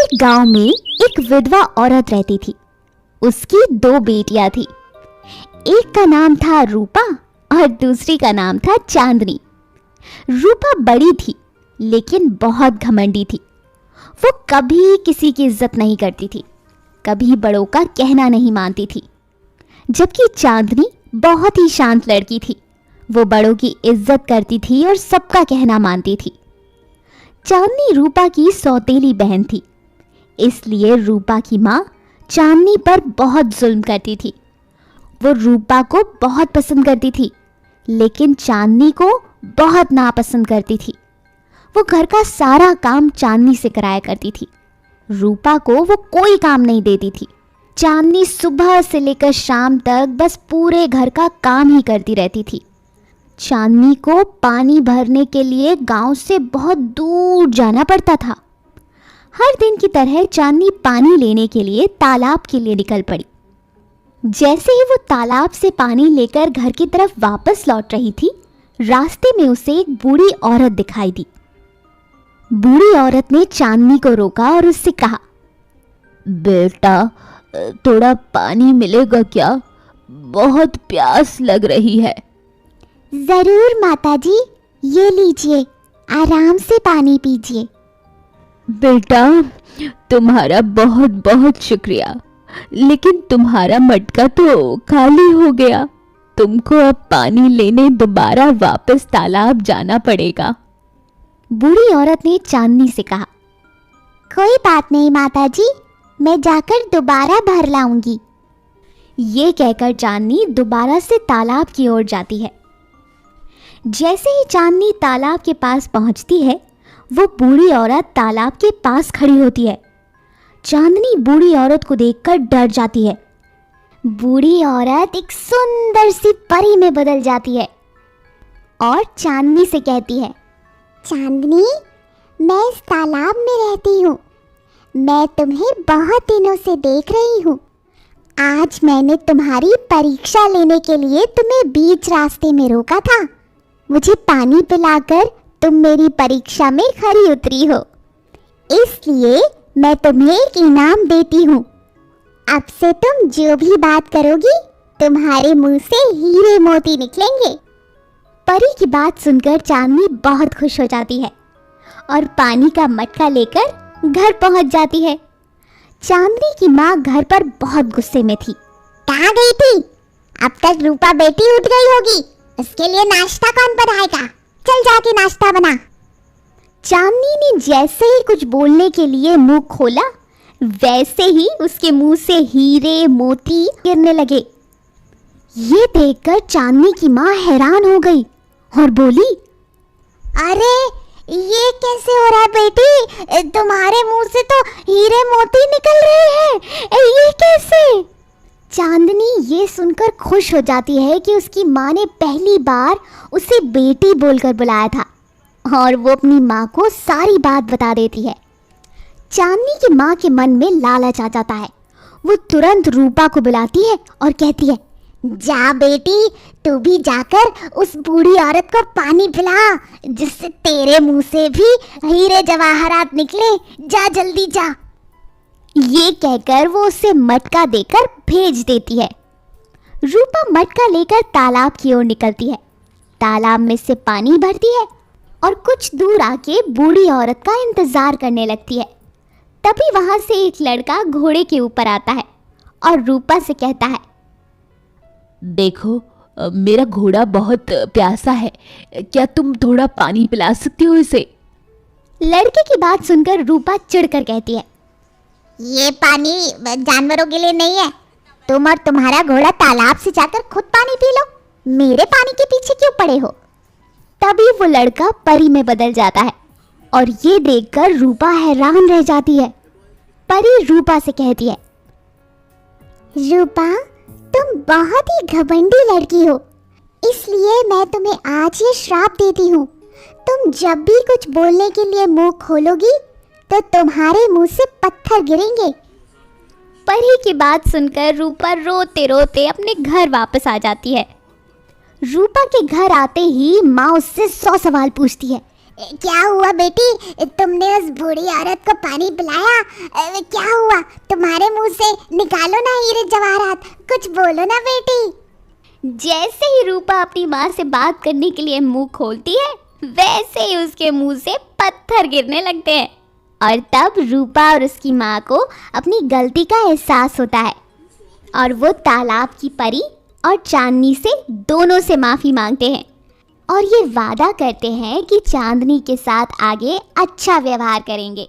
एक गांव में एक विधवा औरत रहती थी। उसकी 2 बेटियां थी। एक का नाम था रूपा और दूसरी का नाम था चांदनी। रूपा बड़ी थी लेकिन बहुत घमंडी थी। वो कभी किसी की इज्जत नहीं करती थी, कभी बड़ों का कहना नहीं मानती थी। जबकि चांदनी बहुत ही शांत लड़की थी। वो बड़ों की इज्जत करती थी और सबका कहना मानती थी। चांदनी रूपा की सौतेली बहन थी, इसलिए रूपा की माँ चांदनी पर बहुत जुल्म करती थी। वो रूपा को बहुत पसंद करती थी लेकिन चांदनी को बहुत नापसंद करती थी। वो घर का सारा काम चांदनी से कराया करती थी। रूपा को वो कोई काम नहीं देती थी। चांदनी सुबह से लेकर शाम तक बस पूरे घर का काम ही करती रहती थी। चांदनी को पानी भरने के लिए गांव से बहुत दूर जाना पड़ता था। हर दिन की तरह चांदनी पानी लेने के लिए तालाब के लिए निकल पड़ी। जैसे ही वो तालाब से पानी लेकर घर की तरफ वापस लौट रही थी, रास्ते में उसे एक बूढ़ी औरत दिखाई दी। बूढ़ी औरत ने चांदनी को रोका और उससे कहा, बेटा, थोड़ा पानी मिलेगा क्या? बहुत प्यास लग रही है। जरूर माताजी, ये लीजिए, आराम से पानी पीजिए। बेटा, तुम्हारा बहुत बहुत शुक्रिया, लेकिन तुम्हारा मटका तो खाली हो गया। तुमको अब पानी लेने दोबारा वापस तालाब जाना पड़ेगा। बूढ़ी औरत ने चांदनी से कहा, कोई बात नहीं माताजी, मैं जाकर दोबारा भर लाऊंगी। ये कहकर चांदनी दोबारा से तालाब की ओर जाती है। जैसे ही चांदनी तालाब के पास पहुंचती है, वो बूढ़ी औरत तालाब के पास खड़ी होती है। चांदनी बूढ़ी औरत को देखकर डर जाती है। बूढ़ी औरत एक सुंदर सी परी में बदल जाती है और चांदनी से कहती है, चांदनी, मैं इस तालाब में रहती हूँ। मैं तुम्हें बहुत दिनों से देख रही हूँ। आज मैंने तुम्हारी परीक्षा लेने के लिए तुम्हें बीच रास्ते में रोका था। मुझे पानी पिलाकर तुम मेरी परीक्षा में खरी उतरी हो, इसलिए मैं तुम्हें एक इनाम देती हूँ। अब से तुम जो भी बात करोगी, तुम्हारे मुंह से हीरे मोती निकलेंगे। परी की बात सुनकर चांदनी बहुत खुश हो जाती है और पानी का मटका लेकर घर पहुंच जाती है। चांदनी की माँ घर पर बहुत गुस्से में थी। कहाँ गई थी? अब तक रूपा बेटी उठ गई होगी। उसके लिए नाश्ता कौन बनाएगा? चल जाके नाश्ता बना। चांदनी ने जैसे ही कुछ बोलने के लिए मुंह खोला, वैसे ही उसके मुंह से हीरे मोती गिरने लगे। ये देखकर चांदनी की माँ हैरान हो गई और बोली, अरे ये कैसे हो रहा है बेटी? तुम्हारे मुंह से तो हीरे मोती निकल रहे हैं, ये कैसे? चांदनी ये सुनकर खुश हो जाती है कि उसकी माँ ने पहली बार उसे बेटी बोलकर बुलाया था और वो अपनी माँ को सारी बात बता देती है। चांदनी की माँ के मन में लालच आ जाता है। वो तुरंत रूपा को बुलाती है और कहती है, जा बेटी, तू भी जाकर उस बूढ़ी औरत को पानी पिला, जिससे तेरे मुंह से भी हीरे जवाहरात निकले। जा जल्दी जा। ये कहकर वो उसे मटका देकर भेज देती है। रूपा मटका लेकर तालाब की ओर निकलती है। तालाब में से पानी भरती है और कुछ दूर आके बूढ़ी औरत का इंतजार करने लगती है। तभी वहां से एक लड़का घोड़े के ऊपर आता है और रूपा से कहता है, देखो, मेरा घोड़ा बहुत प्यासा है, क्या तुम थोड़ा पानी पिला सकती हो इसे? लड़के की बात सुनकर रूपा चिढ़कर कहती है, ये पानी जानवरों के लिए नहीं है। तुम और तुम्हारा घोड़ा तालाब से जाकर खुद पानी पी लो, मेरे पानी के पीछे क्यों पड़े हो? तभी वो लड़का परी में बदल जाता है और ये देखकर रूपा हैरान रह जाती है। परी रूपा से कहती है, रूपा, तुम बहुत ही घमंडी लड़की हो, इसलिए मैं तुम्हें आज ये श्राप देती हूँ। तुम जब भी कुछ बोलने के लिए मुंह खोलोगी तो तुम्हारे मुंह से पत्थर गिरेंगे। परी की बात सुनकर रूपा रोते रोते अपने घर वापस आ जाती है। रूपा के घर आते ही माँ उससे 100 सवाल पूछती है। क्या हुआ बेटी, तुमने उस बूढ़ी औरत को पानी पिलाया? क्या हुआ? तुम्हारे मुंह से निकालो ना हीरे जवाहरात, कुछ बोलो ना बेटी। जैसे ही रूपा अपनी माँ से बात करने के लिए मुंह खोलती है, वैसे ही उसके मुंह से पत्थर गिरने लगते हैं। और तब रूपा और उसकी माँ को अपनी गलती का एहसास होता है और वो तालाब की परी और चांदनी से दोनों से माफ़ी मांगते हैं और ये वादा करते हैं कि चांदनी के साथ आगे अच्छा व्यवहार करेंगे।